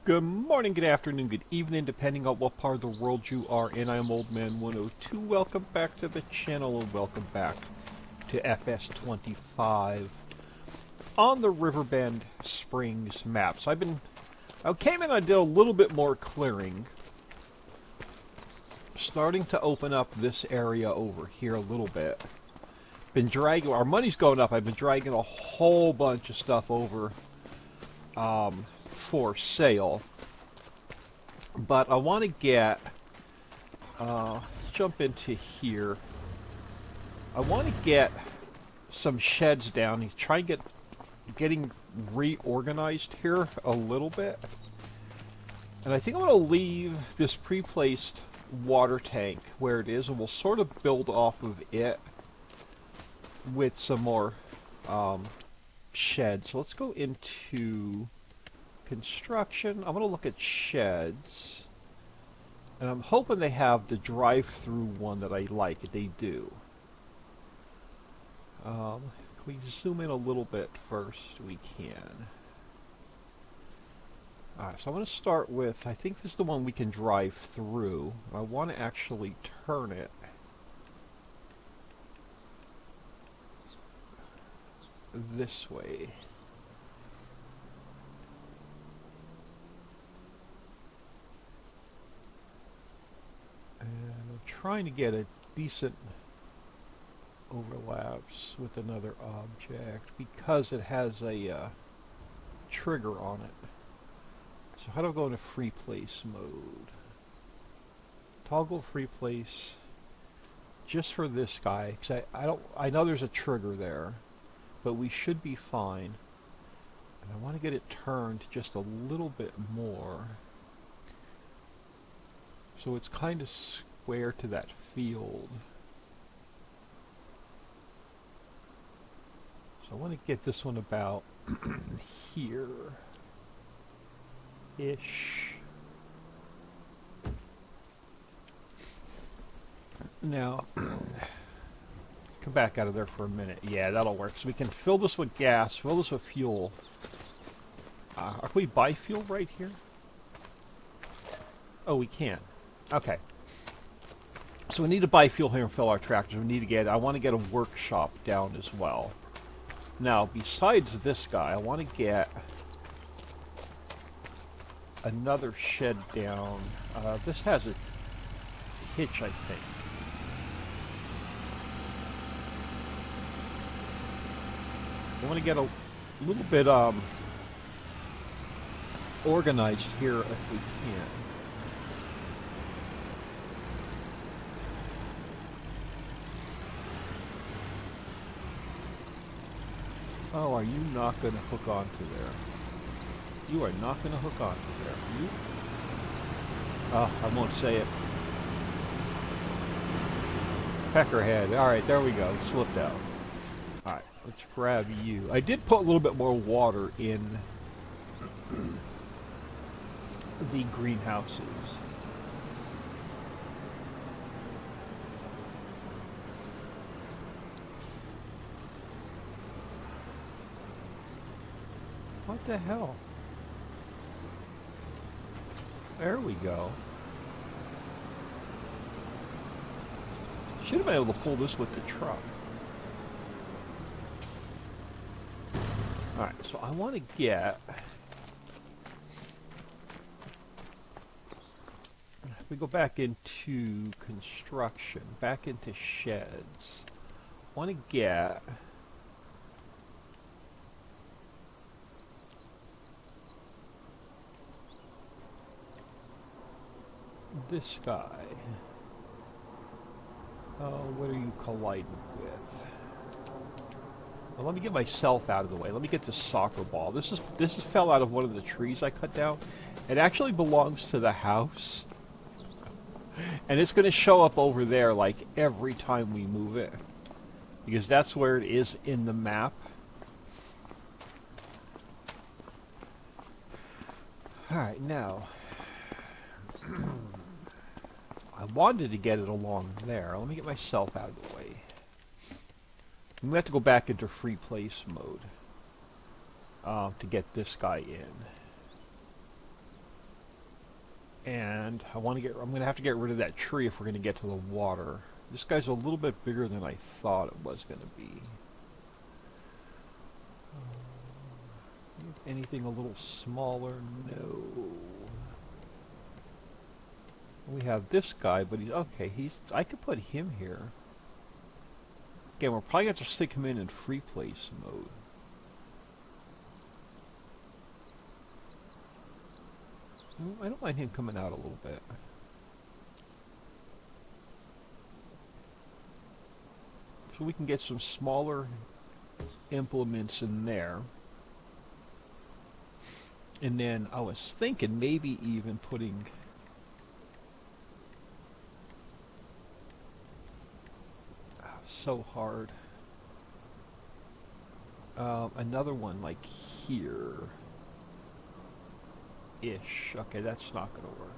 Good morning, good afternoon, good evening, depending on what part of the world you are in. I'm Old Man 102. Welcome back to the channel and welcome back to FS25 on the Riverbend Springs map. So I came in, I did a little bit more clearing, starting to open up this area over here a little bit. Been dragging, our money's going up. I've been dragging a whole bunch of stuff over for sale. But I want to get, let's jump into here. I want to get some sheds down. He's trying to getting reorganized here a little bit. And I think I'm going to leave this pre-placed water tank where it is, and we'll sort of build off of it with some more sheds. So let's go into construction. I'm going to look at sheds, and I'm hoping they have the drive-through one that I like. They do. Can we zoom in a little bit first? We can. Alright, so I'm going to start with, I think this is the one we can drive through. I want to actually turn it this way. And I'm trying to get a decent overlaps with another object because it has a trigger on it. So how do I go into free place mode? Toggle free place just for this guy, because I know there's a trigger there, but we should be fine. And I want to get it turned just a little bit more, so it's kind of square to that field. So I want to get this one about here-ish. Now, come back out of there for a minute. Yeah, that'll work. So we can fill this with gas, fill this with fuel. Can we buy fuel right here? Oh, we can. Okay. So we need to buy fuel here and fill our tractors. We need to get, I want to get a workshop down as well. Now, besides this guy, I want to get another shed down. This has a hitch, I think. I want to get a little bit organized here if we can. Oh, are you not going to hook onto there? You are not going to hook onto there. You? Oh, I won't say it. Peckerhead. Alright, there we go. It slipped out. Alright, let's grab you. I did put a little bit more water in the greenhouses. What the hell? There we go. Should have been able to pull this with the truck. Alright, so I want to get... If we go back into construction, back into sheds, I want to get... this guy. Oh, what are you colliding with? Well, let me get myself out of the way. Let me get this soccer ball. This fell out of one of the trees I cut down. It actually belongs to the house. And it's going to show up over there like every time we move it, because that's where it is in the map. Alright, now I wanted to get it along there. Let me get myself out of the way. I'm going to have to go back into free place mode to get this guy in. And I'm going to have to get rid of that tree if we're going to get to the water. This guy's a little bit bigger than I thought it was going to be. Anything a little smaller? No. We have this guy, but he's okay. I could put him here. Again, we're probably going to have to stick him in free place mode. I don't mind him coming out a little bit. So we can get some smaller implements in there. And then I was thinking maybe even putting so hard. Another one like here. Ish. Okay, that's not going to work.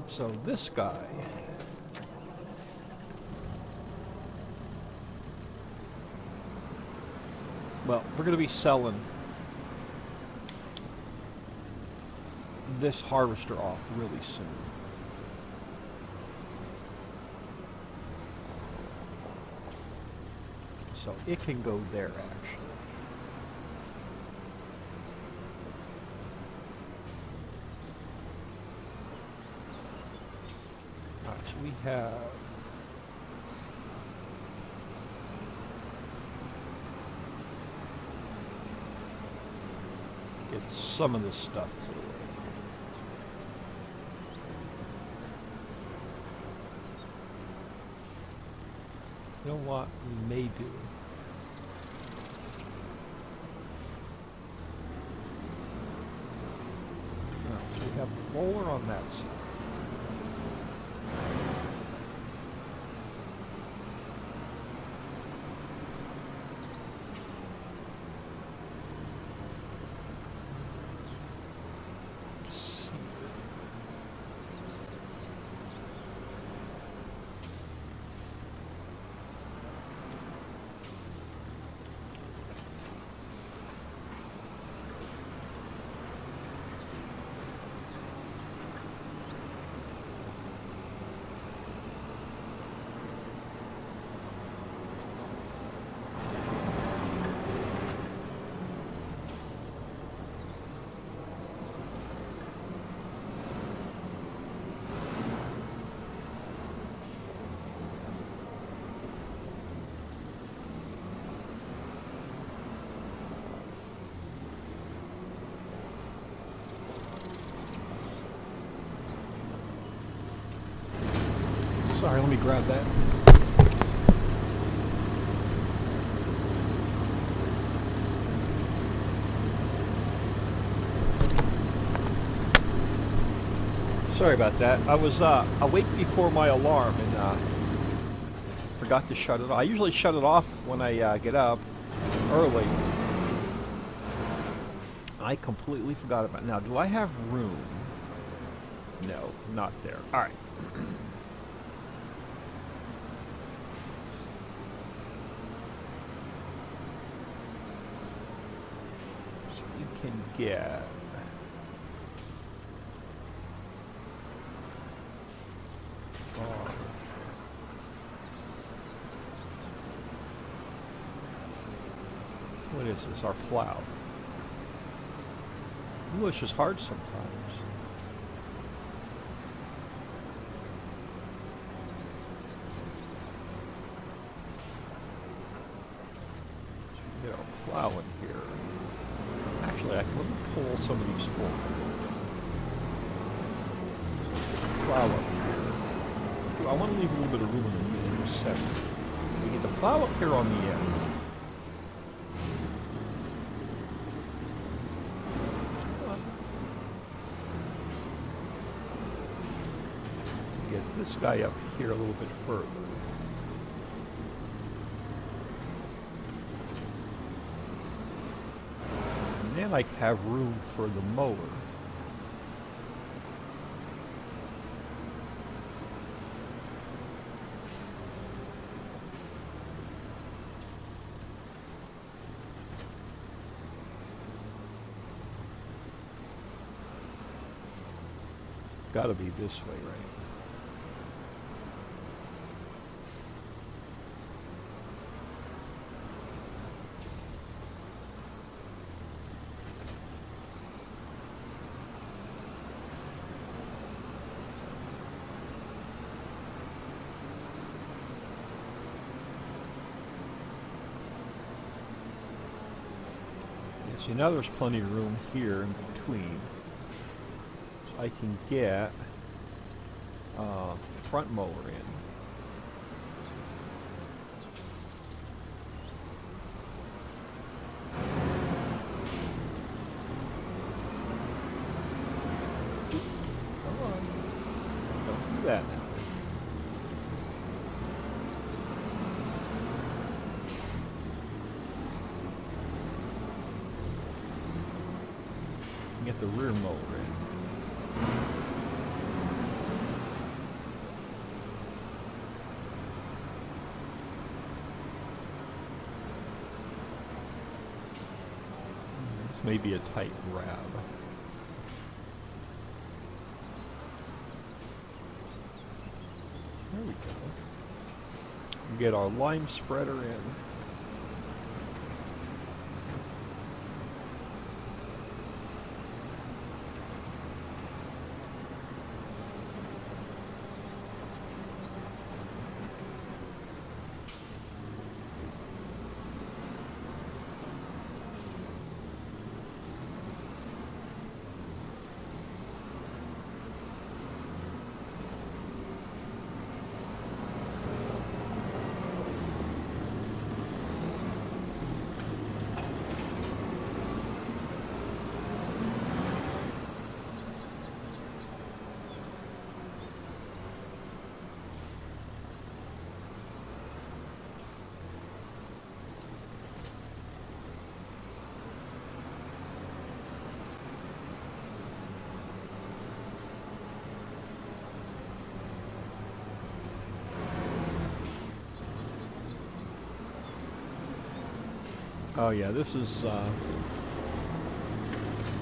So this guy. Well, we're going to be selling this harvester off really soon. So it can go there, actually. Alright, so we have... get some of this stuff put away. You know what we may do? So we have the roller on that side. Sorry, let me grab that. Sorry about that. I was awake before my alarm and forgot to shut it off. I usually shut it off when I get up early. I completely forgot about it. Now, do I have room? No, not there. All right. Can get what is this? Our plow. English is hard sometimes. So get our plow in here. Actually, I can pull some of these forward. Plow up here. I want to leave a little bit of room in the center. We get the plow up here on the end. Get this guy up here a little bit further. And I have room for the mower. got to be this way, right? Yeah, see, now there's plenty of room here in between. So I can get front mower in. Come on. Don't do that now. Get the rear mower in. This may be a tight grab. There we go. Get our lime spreader in. Oh yeah, this is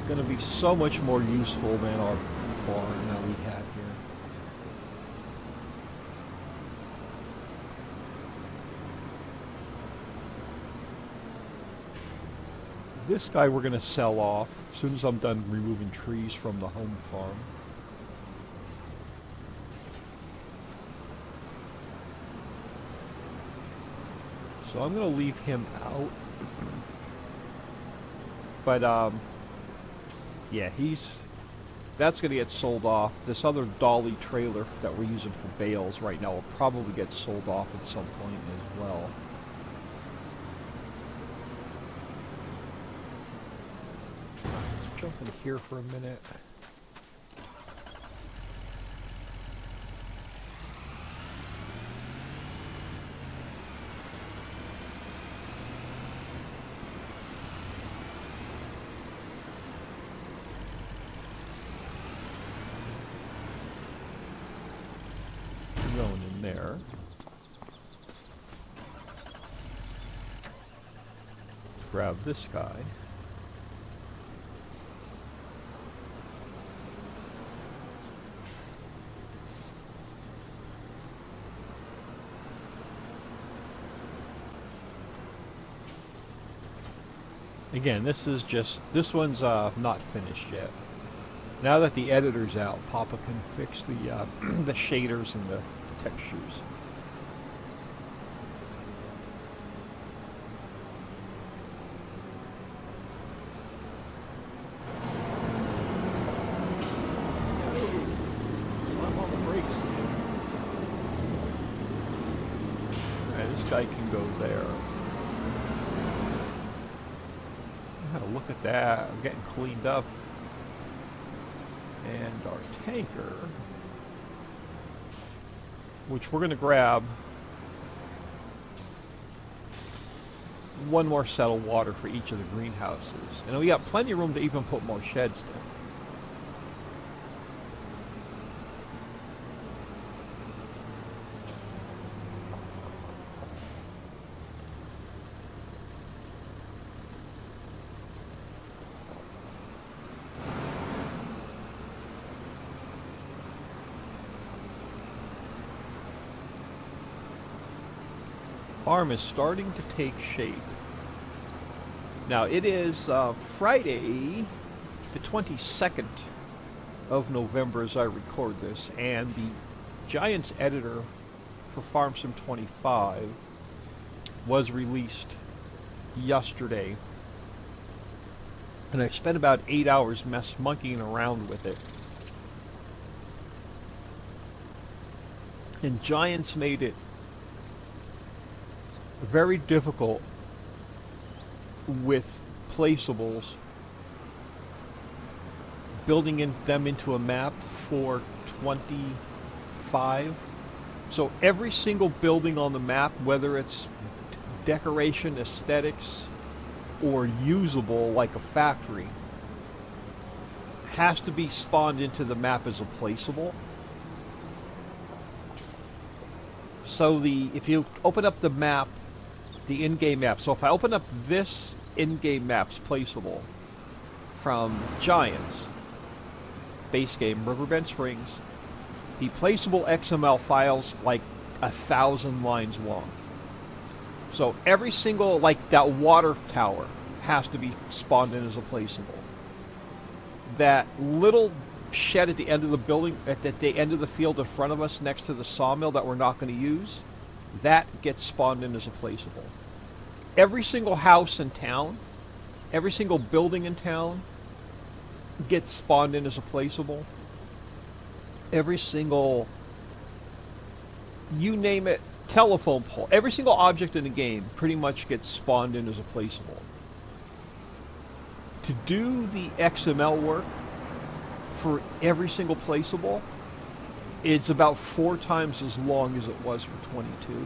going to be so much more useful than our barn that we had here. This guy we're going to sell off as soon as I'm done removing trees from the home farm. So I'm going to leave him out. But, yeah, that's going to get sold off. This other dolly trailer that we're using for bales right now will probably get sold off at some point as well. Let's jump in here for a minute. Going in there. Grab this guy. Again, this one's not finished yet. Now that the editor's out, Papa can fix the the shaders and the textures. Slam on the brakes. Alright, this guy can go there. Look at that, I'm getting cleaned up. And our tanker, which we're going to grab one more set of water for each of the greenhouses. And we got plenty of room to even put more sheds in. farm is starting to take shape. Now it is Friday, the 22nd of November as I record this, and the Giants editor for Farm Sim 25 was released yesterday. And I spent about 8 hours monkeying around with it. And Giants made it very difficult with placeables, building them into a map for 25. So every single building on the map, whether it's decoration, aesthetics, or usable like a factory, has to be spawned into the map as a placeable. So if you open up the map, the in-game map, so if I open up this in-game map's placeable from Giants, base game, Riverbend Springs, the placeable XML file's like 1,000 lines long. So every single, like that water tower, has to be spawned in as a placeable. That little shed at the end of the building, at the end of the field in front of us next to the sawmill that we're not going to use, that gets spawned in as a placeable. Every single house in town, every single building in town gets spawned in as a placeable. Every single, you name it, telephone pole, every single object in the game pretty much gets spawned in as a placeable. To do the XML work for every single placeable, it's about 4 times as long as it was for 22.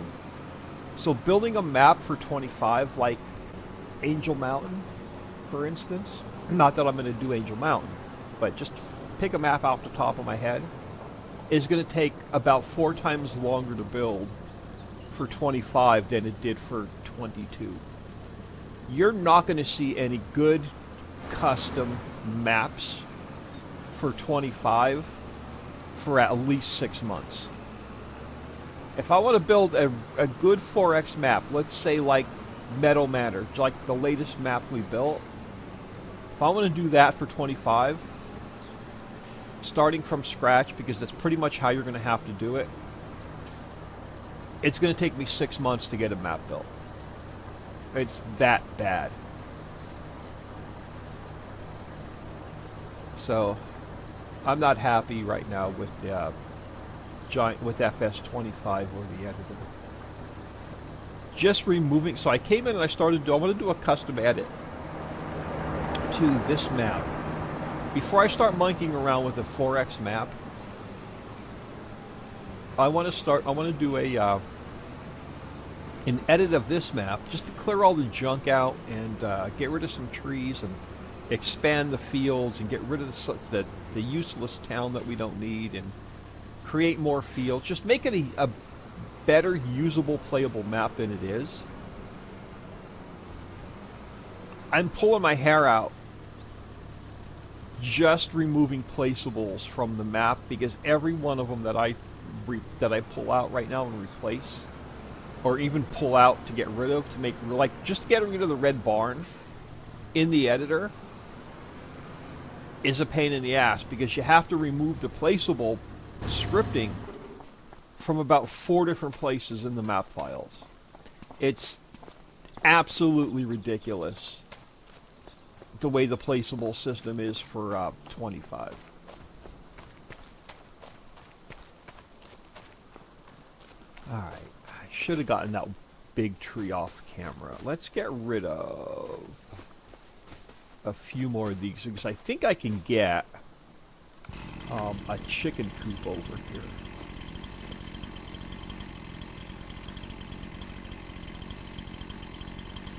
So building a map for 25, like Angel Mountain, for instance, not that I'm going to do Angel Mountain, but just pick a map off the top of my head, is going to take about 4 times longer to build for 25 than it did for 22. You're not going to see any good custom maps for 25 for at least 6 months. If I want to build a good 4X map, let's say like Meadow Manor, like the latest map we built, if I want to do that for 25, starting from scratch, because that's pretty much how you're going to have to do it, it's going to take me 6 months to get a map built. It's that bad. So I'm not happy right now with with FS25 or the editor. Just removing, so I came in and I want to do a custom edit to this map. Before I start monkeying around with a 4X map, I want to do an edit of this map just to clear all the junk out and get rid of some trees and expand the fields and get rid of the useless town that we don't need and create more fields. Just make it a better usable, playable map than it is. I'm pulling my hair out just removing placeables from the map, because every one of them that I pull out right now and replace, or even pull out to get rid of, to make, like, just getting rid of the red barn in the editor is a pain in the ass, because you have to remove the placeable scripting from about 4 different places in the map files. It's absolutely ridiculous the way the placeable system is for 25. Alright, I should have gotten that big tree off camera. Let's get rid of a few more of these, because I think I can get a chicken coop over here.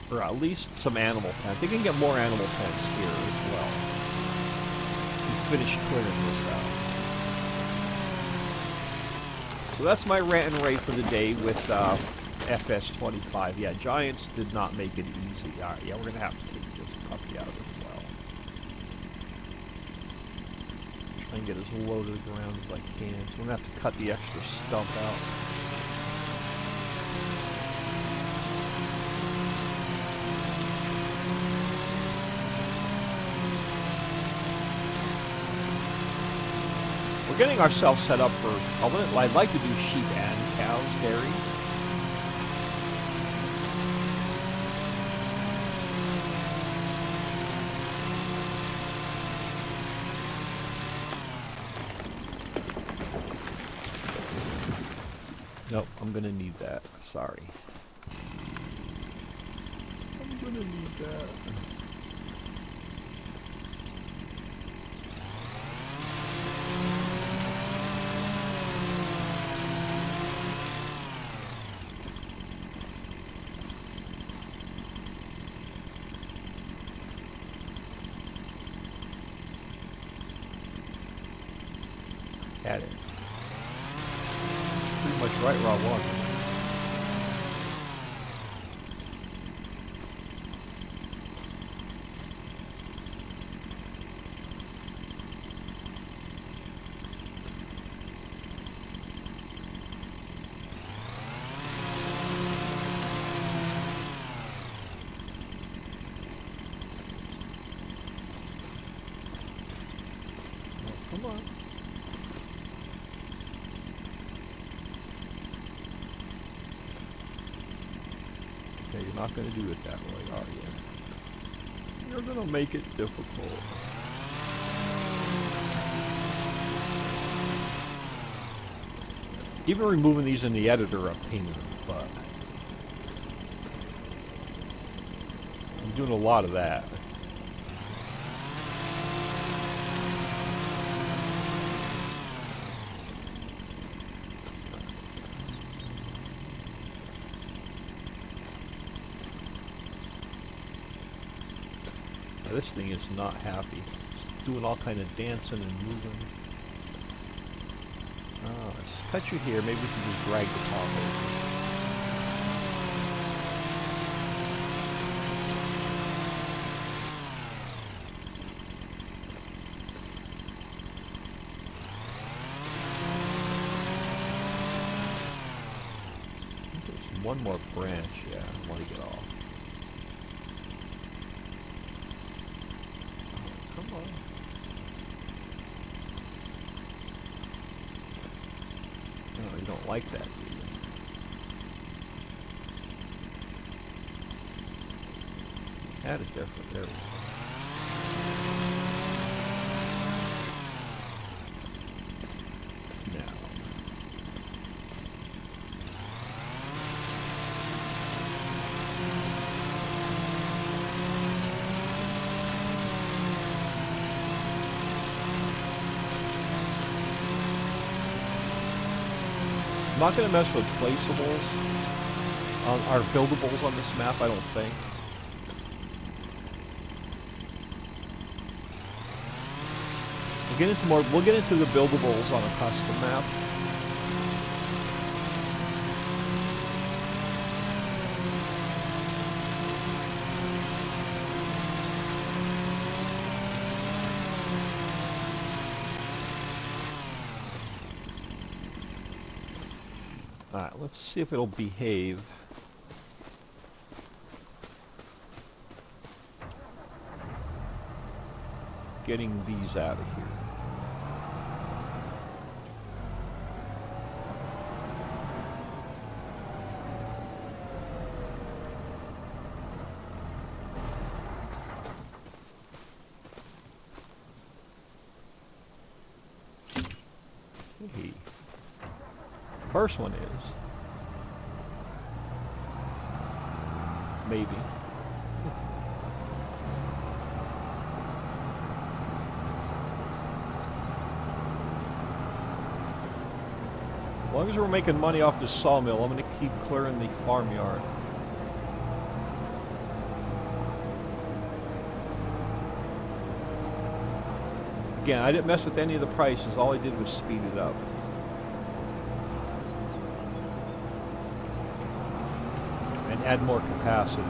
Or at least some animal pens. I think I can get more animal pens here as well. Finish clearing this out. So that's my rant and rave for the day with FS25. Yeah, Giants did not make it easy. Alright, yeah, we're going to have to take this puppy out as well. Try and get as low to the ground as I can. So I'm going to have to cut the extra stump out. we're getting ourselves set up for, I'd like to do sheep and cows dairy. Nope, I'm gonna need that. Sorry. I'm gonna need that. Had it. Pretty much right where I wanted. Oh, come on. Okay, you're not going to do it that way, are you? You're going to make it difficult. Even removing these in the editor, I'm pain in the butt. I'm doing a lot of that. Now, this thing is not happy. It's doing all kind of dancing and moving. Let's cut you here. Maybe we can just drag the top over. There's one more branch. Yeah, I want to get off. Oh, come on. Oh, you don't like that, do you? Had it different. There we go. Now. I'm not going to mess with placeables or buildables on this map, I don't think. We'll get into the buildables on a custom map. Alright, let's see if it'll behave. Getting these out of here. Hey. First one is maybe. As long as we're making money off the sawmill, I'm going to keep clearing the farmyard. Again, I didn't mess with any of the prices. All I did was speed it up. And add more capacity.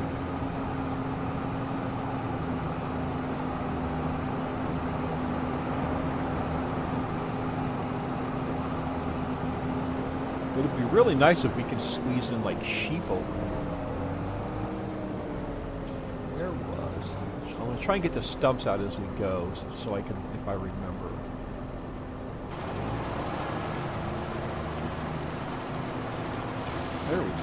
It would be really nice if we could squeeze in like sheep over here. Where was? I'm going to try and get the stumps out as we go, so I can, if I remember. There we go.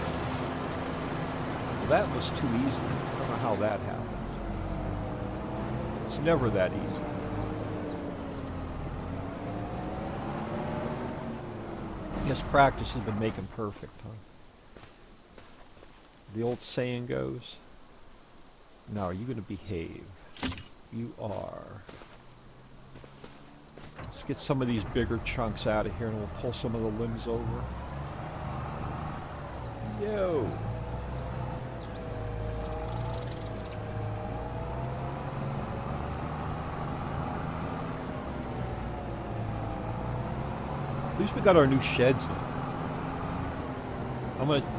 Well, that was too easy. I don't know how that happened. It's never that easy. I guess practice has been making perfect, huh? The old saying goes. Now, are you going to behave? You are. Let's get some of these bigger chunks out of here and we'll pull some of the limbs over. Yo! At least we got our new sheds in.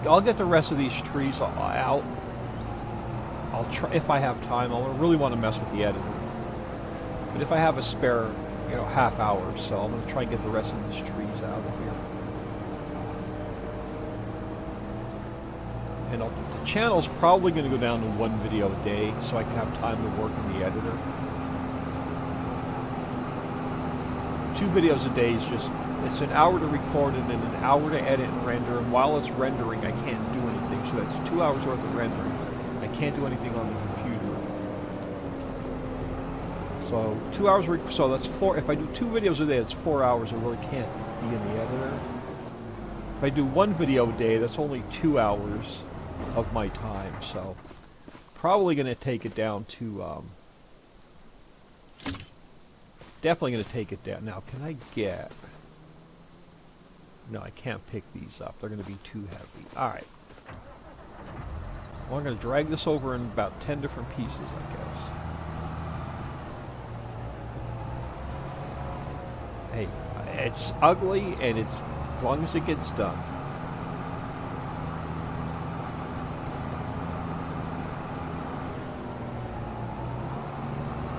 I'll get the rest of these trees out. I'll try, if I have time. I really want to mess with the editor. But if I have a spare, you know, half hour or so, I'm going to try and get the rest of these trees out of here. And the channel's probably going to go down to 1 video a day so I can have time to work in the editor. 2 videos a day is just, it's an hour to record and then an hour to edit and render, and while it's rendering I can't do anything, so that's 2 hours worth of rendering. I can't do anything on the computer. So 2 hours, so that's 4, if I do 2 videos a day, it's 4 hours. I really can't be in the editor. If I do 1 video a day, that's only 2 hours of my time, so probably going to take it down to, definitely going to take it down. Now, can I get, no, I can't pick these up. They're going to be too heavy. Alright. Well, I'm going to drag this over in about 10 different pieces, I guess. Hey, it's ugly, and it's as long as it gets done.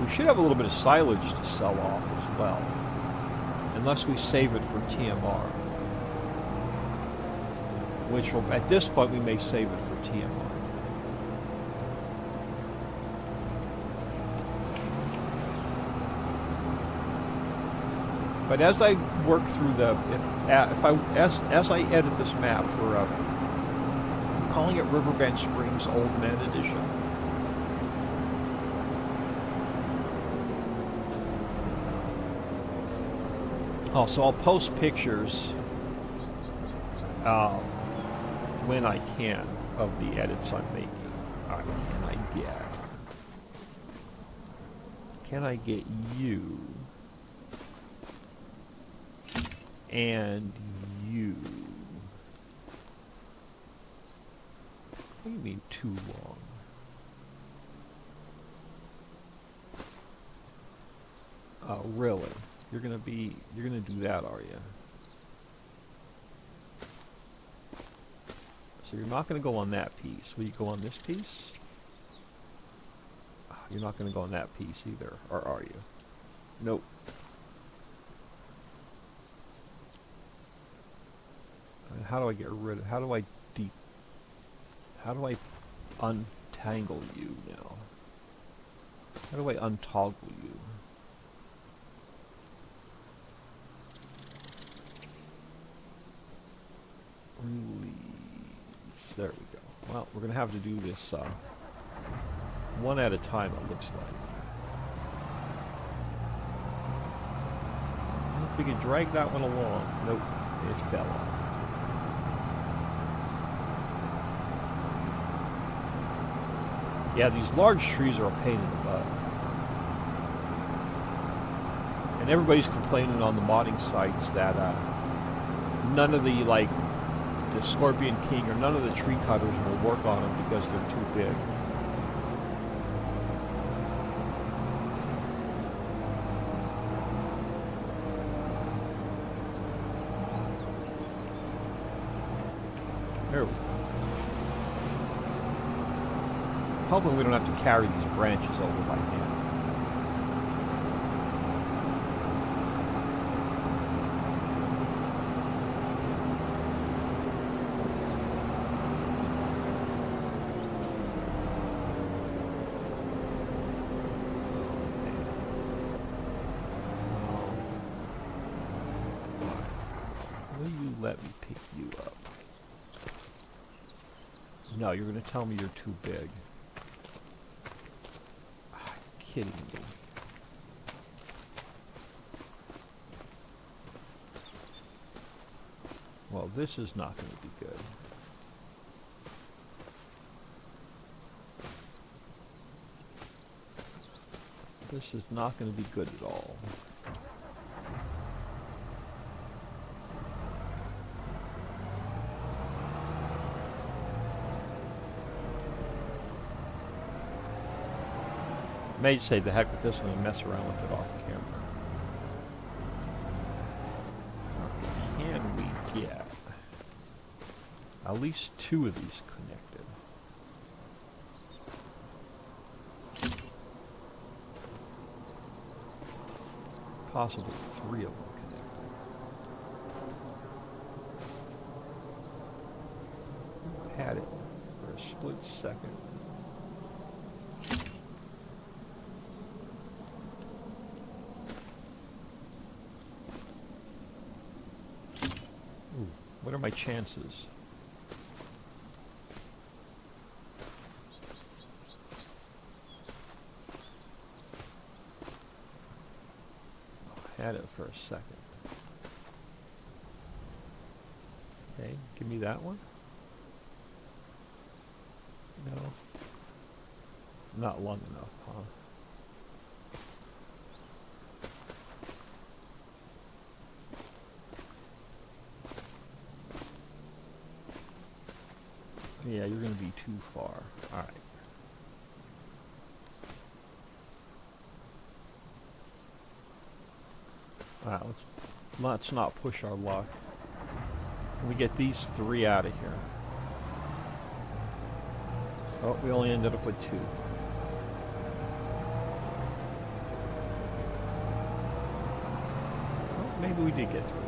We should have a little bit of silage to sell off as well, unless we save it for TMR. Which will, at this point, we may save it for TMR. But as I work through the, as I edit this map for, I'm calling it Riverbend Springs Old Man Edition. Also, I'll post pictures when I can of the edits I'm making. All right, can I get you and you? What do you mean too long? Oh, really? You're gonna do that, are you? So you're not gonna go on that piece. Will you go on this piece? You're not gonna go on that piece either, or are you? Nope. How do I get rid of, how do I untangle you now? How do I untoggle you? Release. There we go. Well, we're going to have to do this one at a time, it looks like. If we can drag that one along. Nope, it fell off. Yeah, these large trees are a pain in the butt. And everybody's complaining on the modding sites that none of the, like, the Scorpion King or none of the tree cutters will work on them because they're too big. There we go. Hoping we don't have to carry these branches over by hand. Will you let me pick you up? No, you're going to tell me you're too big. Ah, kidding me. Well, this is not going to be good. This is not going to be good at all. I may say the heck with this one and mess around with it off camera. Can we get at least 2 of these connected? Possibly 3 of them connected. Had it for a split second. Ooh, what are my chances? Had it for a second. Okay, give me that one. No. Not long enough, huh? Yeah, you're going to be too far. All right. Alright, let's not push our luck. Can we get these 3 out of here? Oh, we only ended up with 2. Well, maybe we did get through.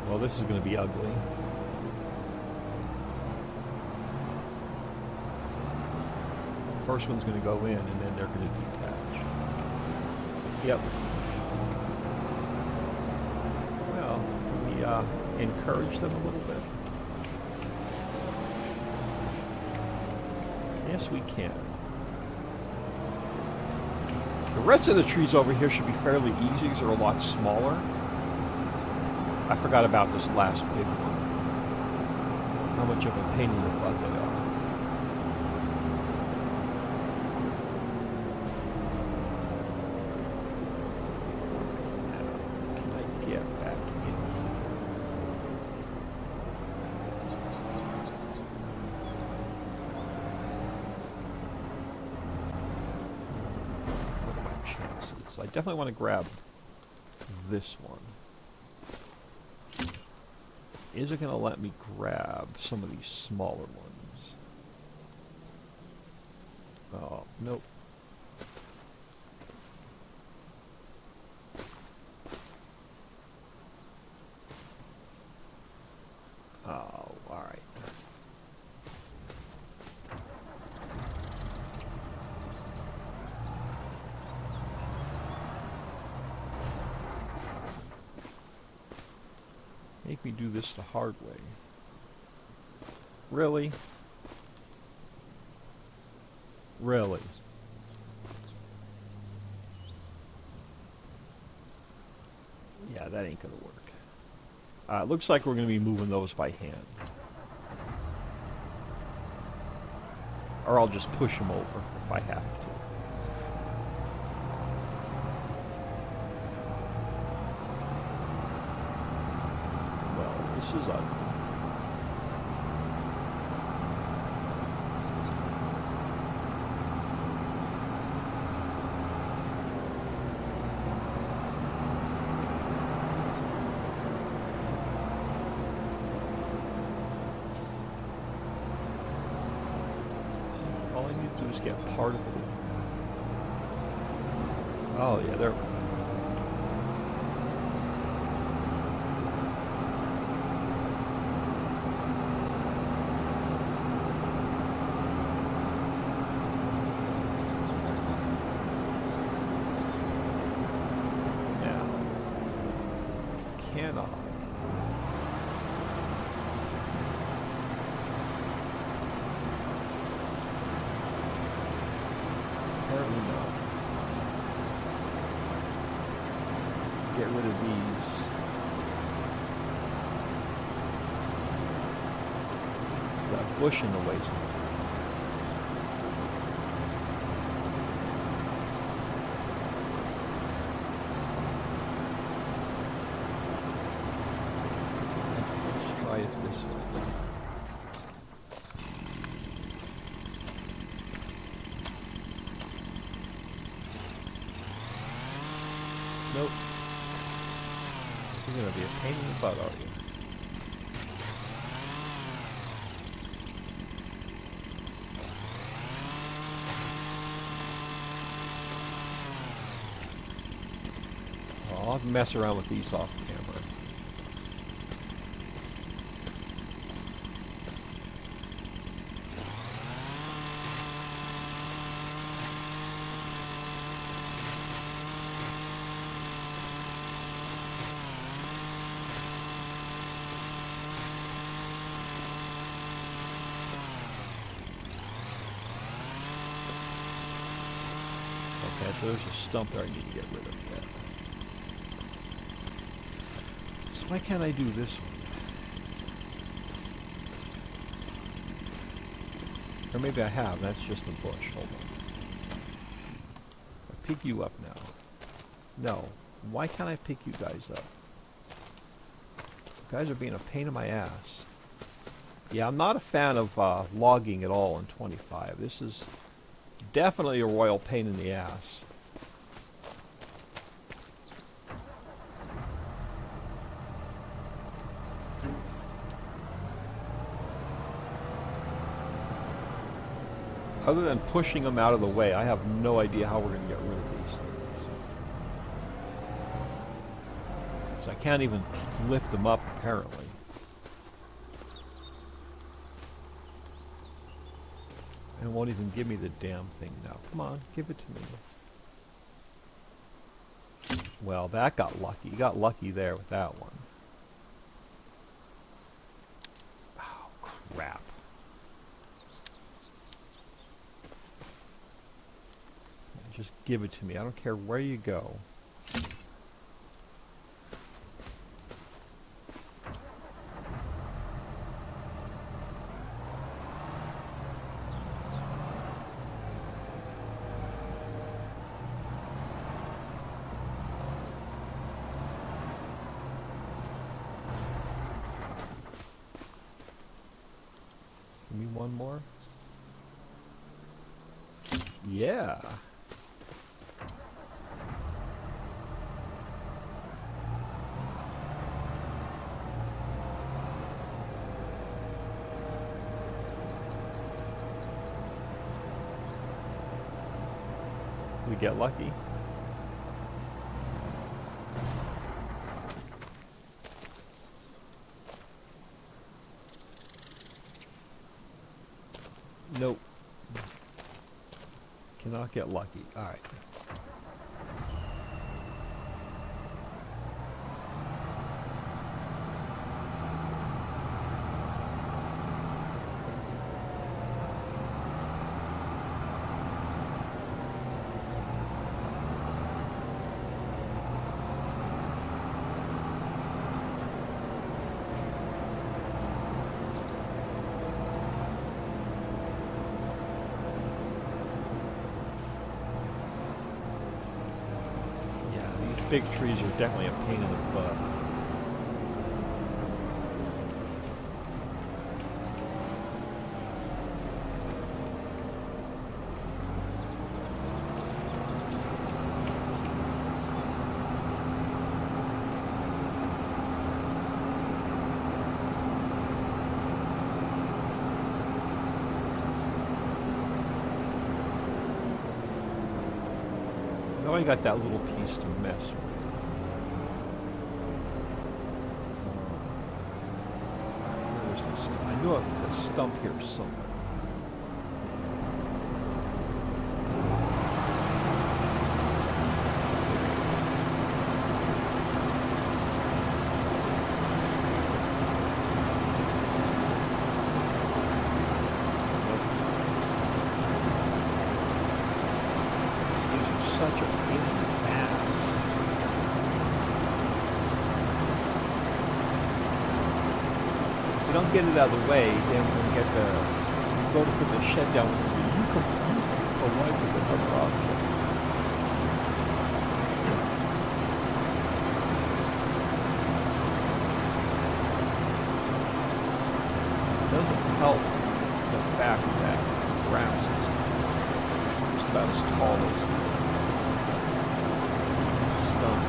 Well, this is going to be ugly. First one's going to go in, and then they're going to detach. Yep. Well, can we encourage them a little bit? Yes, we can. The rest of the trees over here should be fairly easy because they're a lot smaller. I forgot about this last big one. How much of a pain in the butt they are. Now, can I get back in here? What are my chances? I definitely want to grab this one. Is it going to let me grab some of these smaller ones? Oh, nope. Oh, alright. Make me do this the hard way. Really? Really? Yeah, that ain't gonna work. It looks like we're gonna be moving those by hand. Or I'll just push them over if I have to. This is ugly. All I need to do is get part of it. Oh yeah, there. can I? Apparently not. Get rid of these. Got bush in the way somewhere. Try it this way. Nope. You're gonna be a pain in the butt, are you? Oh, I'll have to mess around with these off camera. Okay, so there's a stump there I need to get rid of. Yeah. So why can't I do this one? Or maybe I have, that's just a bush. Hold on. I pick you up now. No. Why can't I pick you guys up? You guys are being a pain in my ass. Yeah, I'm not a fan of logging at all in 25. This is definitely a royal pain in the ass. Other than pushing them out of the way, I have no idea how we're going to get rid of these things. So I can't even lift them up, apparently. And it won't even give me the damn thing now. Come on, give it to me. Well, that got lucky. You got lucky there with that one. Oh, crap. Just give it to me. I don't care where you go. Give me one more. Yeah. We get lucky. Nope. Cannot get lucky. All right. Big trees are definitely a pain in the butt. Now I got that little piece to mess with. I knew a stump here somewhere. such a pain in the ass. If you don't get it out of the way, then when you go to put the shed down, you collide with another object. It doesn't help the fact that grass is just about as tall as stone.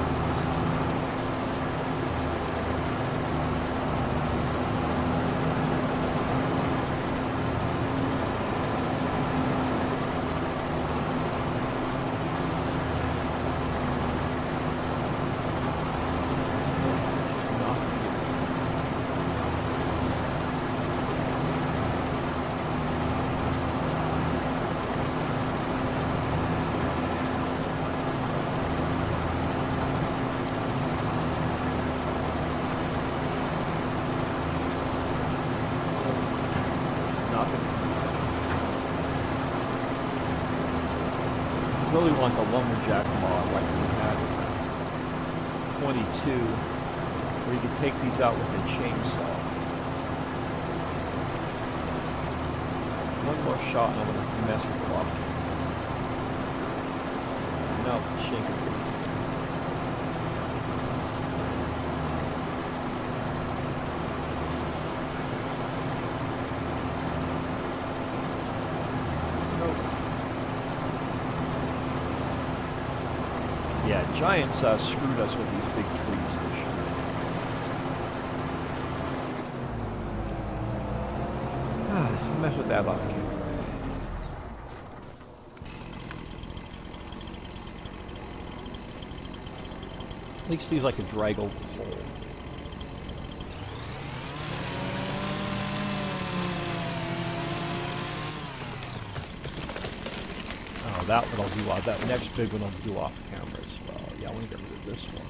Really want the lumberjack mod like we had in 22, where you could take these out with a chainsaw. One more shot and I'm going to mess with it off camera. No, shake it. Yeah, Giants screwed us with these big trees this year. I'll mess with that off camera. At least these I can drag over the hole. Oh, that one I'll do off. That next big one I'll do off camera as well. Yeah, I want to get rid of this one.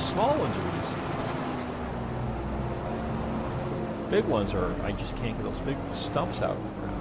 Small ones are easy. Big ones are, I just can't get those big stumps out of the ground.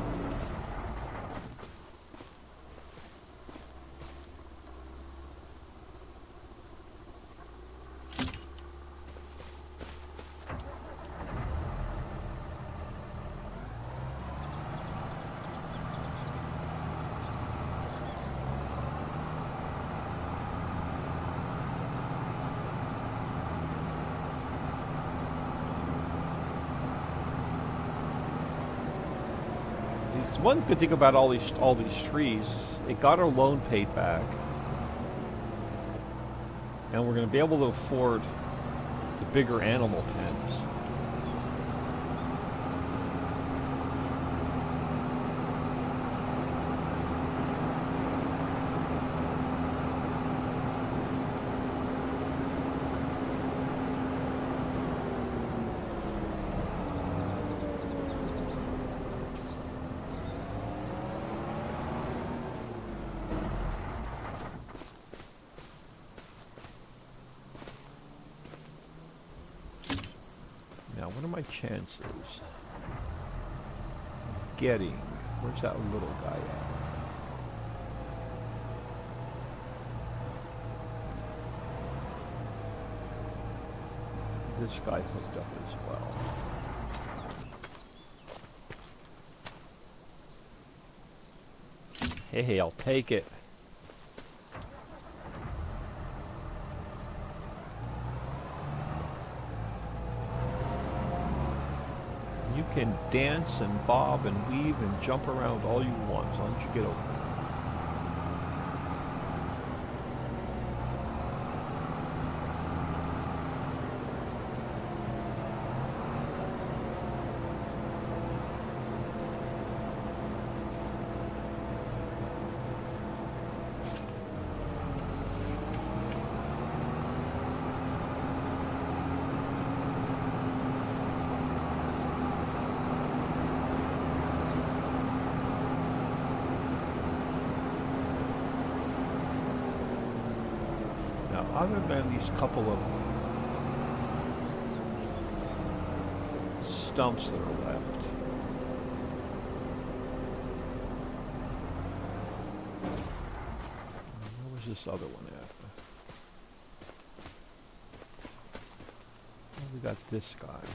One good thing about all these trees, it got our loan paid back, and we're going to be able to afford the bigger animal pens. What are my chances of getting, where's that little guy at? This guy hooked up as well. Hey, I'll take it. You can dance and bob and weave and jump around all you want as long as you get over it. Other than these couple of stumps that are left, where was this other one at? Well, we got this guy.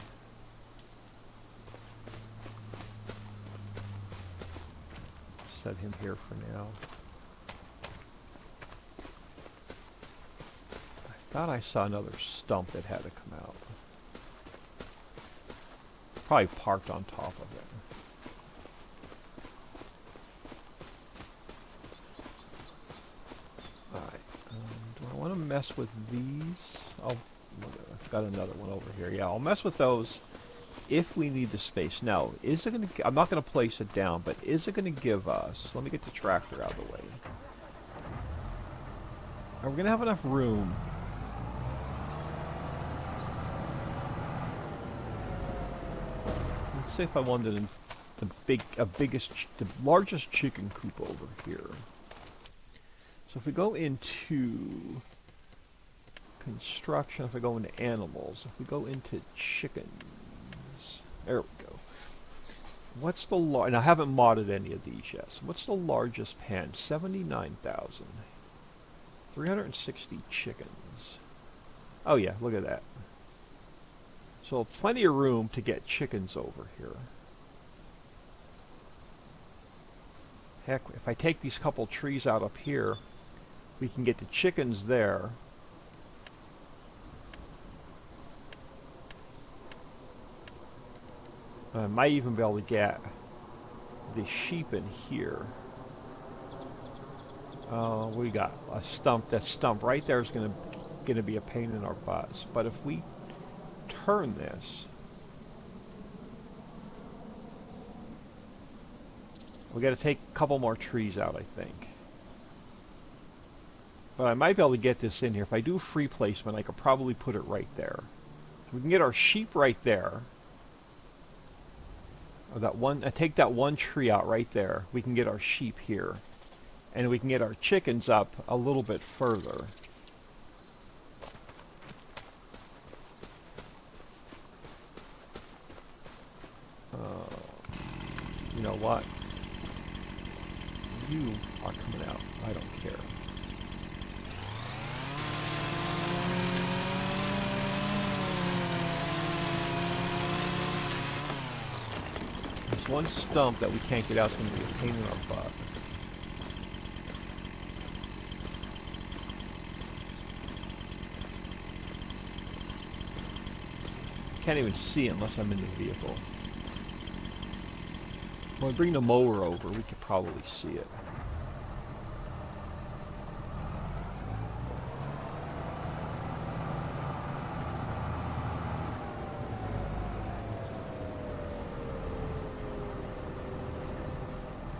Set him here for now. Thought I saw another stump that had to come out. Probably parked on top of it. Alright, do I want to mess with these? Oh, I've got another one over here. Yeah, I'll mess with those if we need the space. Now, is it going to... I'm not going to place it down, but is it going to give us... Let me get the tractor out of the way. Are we going to have enough room? Let's say if I wanted the largest chicken coop over here. So if we go into construction, if I go into animals, if we go into chickens, there we go. What's the and I haven't modded any of these yet. So what's the largest pen? 79,000. 360 chickens. Oh yeah, look at that. So plenty of room to get chickens over here. Heck, if I take these couple trees out up here, we can get the chickens there. I might even be able to get the sheep in here. We got a stump. That stump right there is gonna be a pain in our butts. But if we turn this, we got to take a couple more trees out, I think. But I might be able to get this in here. If I do free placement, I could probably put it right there. So we can get our sheep right there. Or that one, take that one tree out right there. We can get our sheep here. And we can get our chickens up a little bit further. You know what? You are coming out. I don't care. There's one stump that we can't get out. It's going to be a pain in our butt. Can't even see it unless I'm in the vehicle. When we bring the mower over, we could probably see it.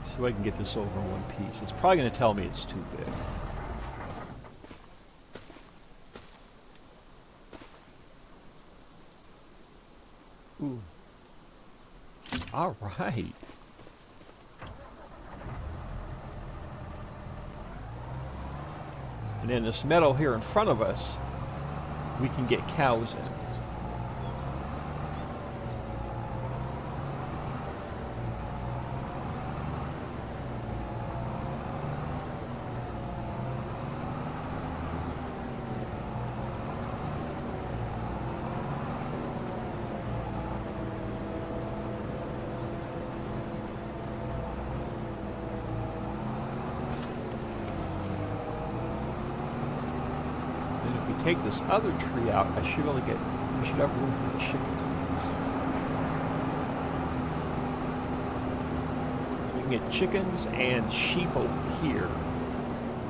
See if I can get this over in one piece. It's probably going to tell me it's too big. Ooh. All right. And then this meadow here in front of us, we can get cows in. take this other tree out, I should only get, we should have room for the chickens. We can get chickens and sheep over here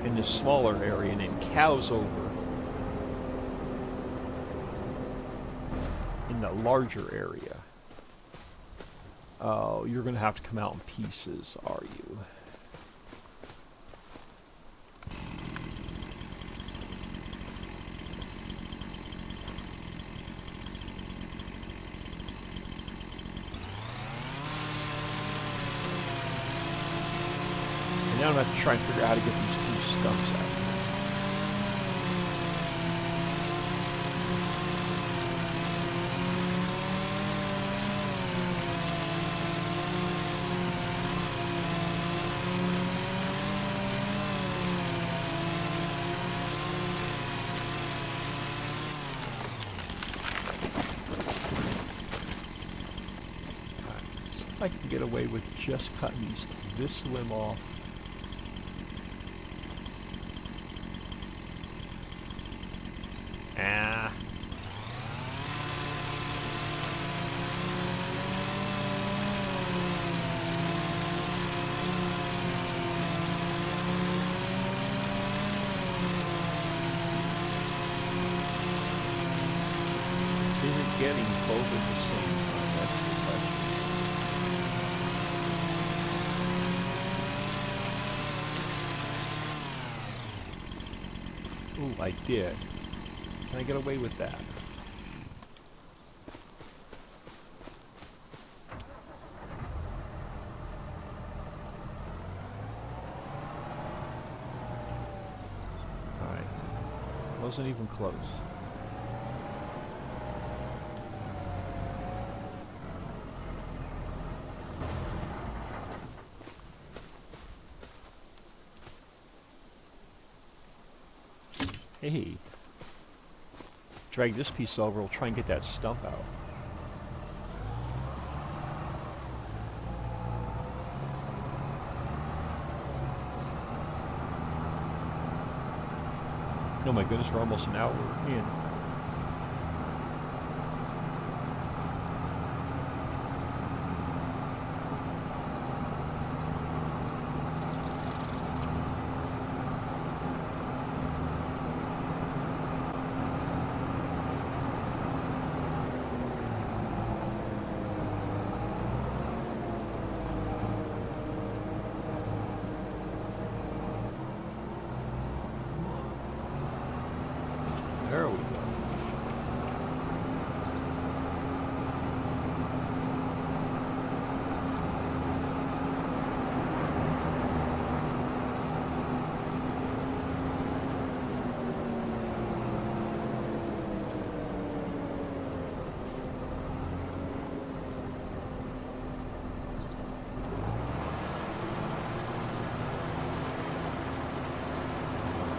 in this smaller area, and then cows over in the larger area. Oh, you're going to have to come out in pieces, are you? And now I'm going to have to try and figure out how to get these two stumps out. I can get away with just cutting this limb off. Ah. Is it getting both at the same time? That's the question. Ooh, I did. Can I get away with that? Alright. Wasn't even close. Hey. Drag this piece over, we'll try and get that stump out. Oh my goodness, we're almost an hour in. There we go.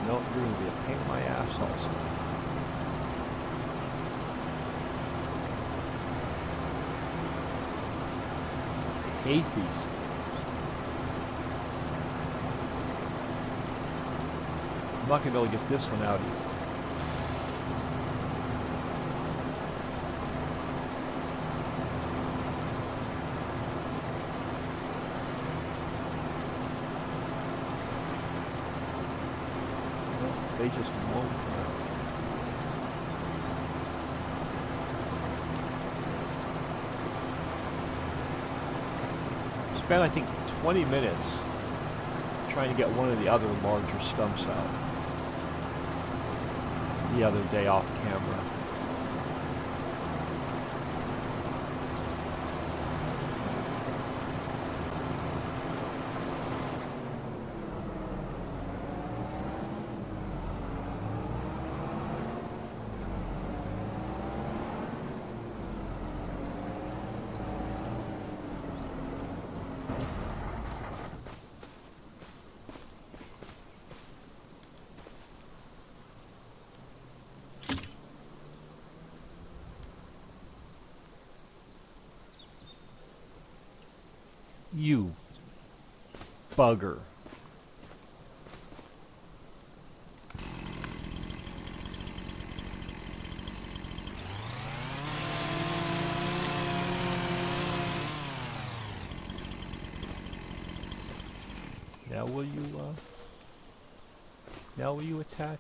No, you're going to be a pain in my ass also. Hate these things. I'm not going to be able to get this one out either. They just won't come out. Spent, I think, 20 minutes trying to get one of the other larger stumps out the other day off camera. You bugger. Now will you attach?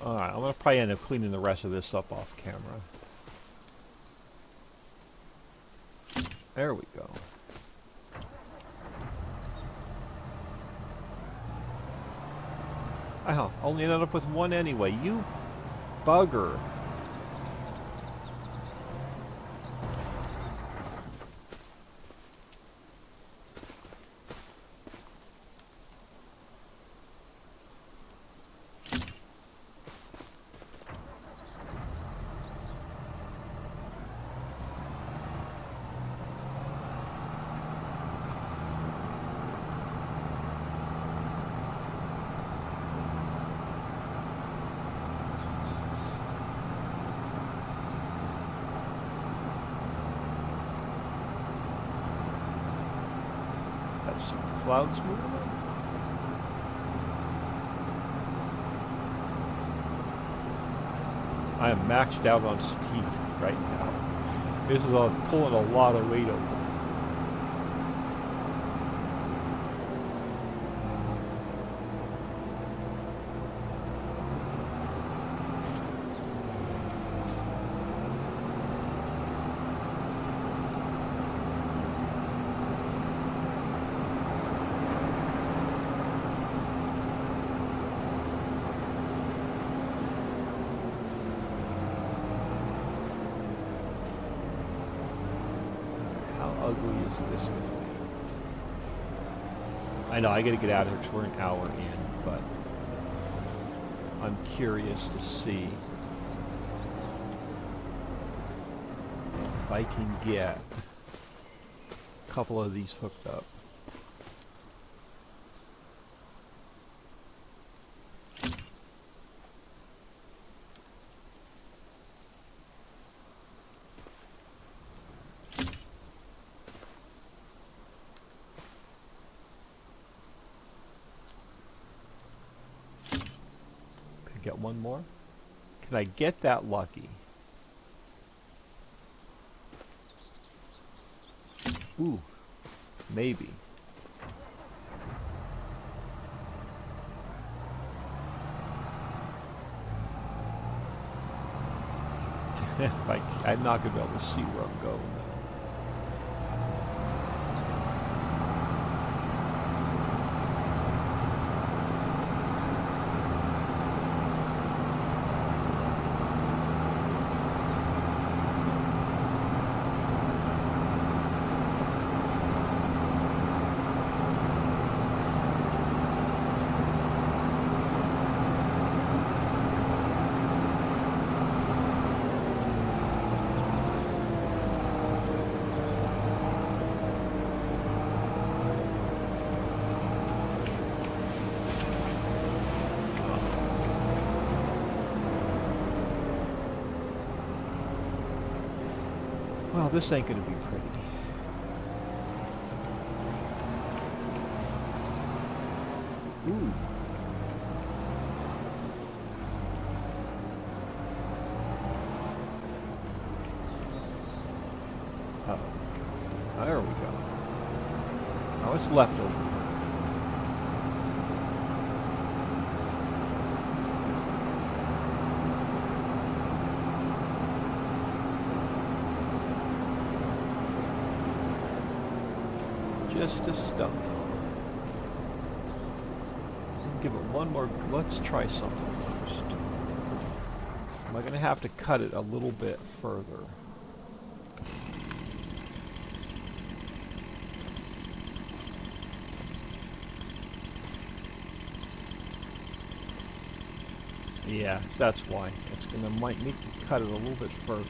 Alright, I'm going to probably end up cleaning the rest of this up off camera. There we go. Oh, only ended up with one anyway. You bugger. Clouds moving. I am maxed out on speed right now. This is pulling a lot of weight over. Ugly is this going to be? I know, I gotta get out of here because we're an hour in, but I'm curious to see if I can get a couple of these hooked up. Get one more? Can I get that lucky? Ooh, maybe. I'm not going to be able to see where I'm going. Well, this ain't gonna be pretty. Ooh. Uh-oh. There we go. Now it's leftover. Just a stump. Give it one more. Let's try something first. Am I going to have to cut it a little bit further? Yeah, that's why. It's going to might make me cut it a little bit further.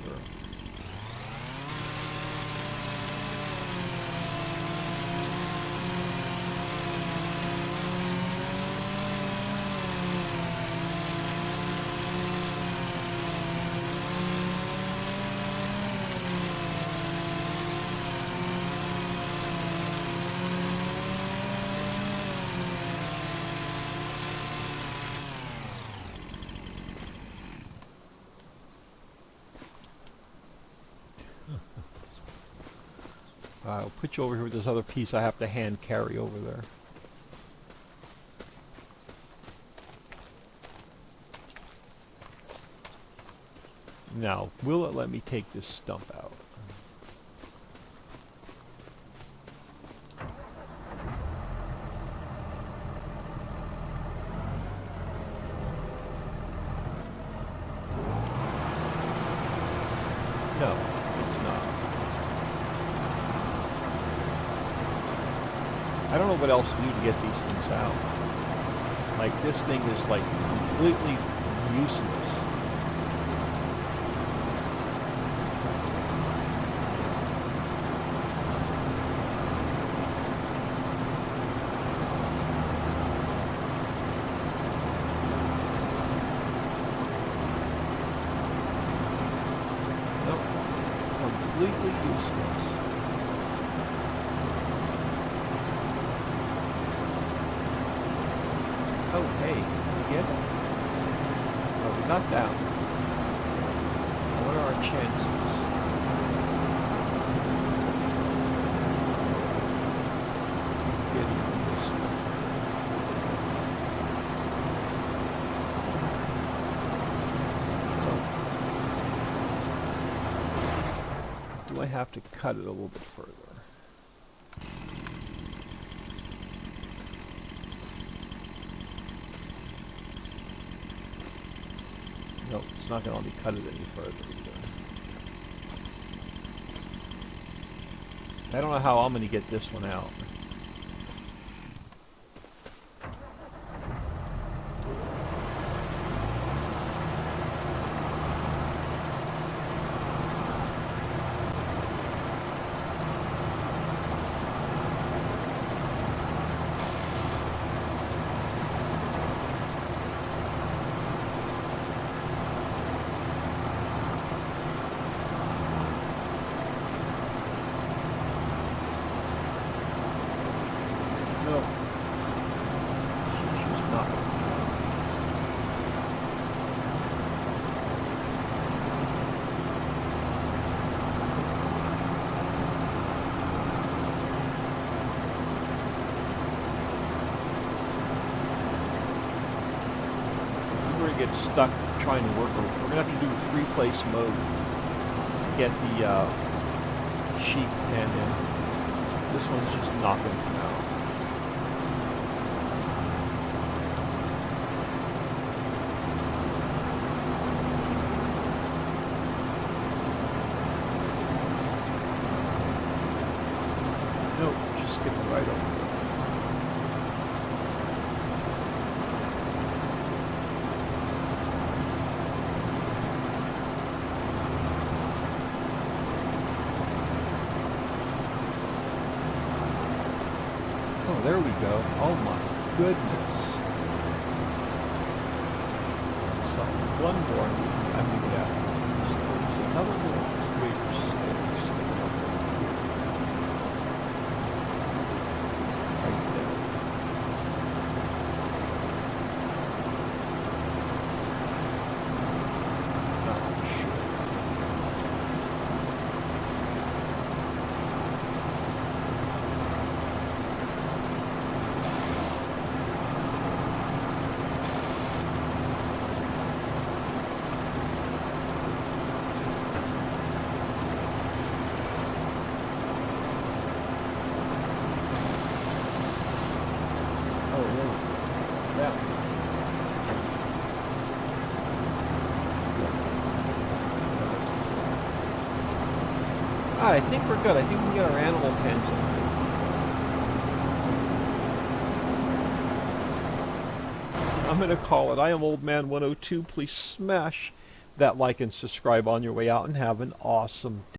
I'll put you over here with this other piece I have to hand carry over there. Now, will it let me take this stump out? No, it's not. I don't know what else to do to get these things out. Like, this thing is like completely useless. Completely useless. Oh, hey, we get it? Oh, we got that one. What are our chances? Getting this one. Do I have to cut it a little bit further? No, it's not going to let me cut it any further either. I don't know how I'm going to get this one out. No. She's not. We're going to get stuck trying to work over. We're going to have to do free place mode to get the sheep pen in. This one's just not going to come out. Nope, just skip it right over. Oh, there we go. Oh my goodness. So, one more. I mean, yeah. There's another one. I think we're good. I think we can get our animal pens in. I'm going to call it. I am Old Man 102. Please smash that like and subscribe on your way out and have an awesome day.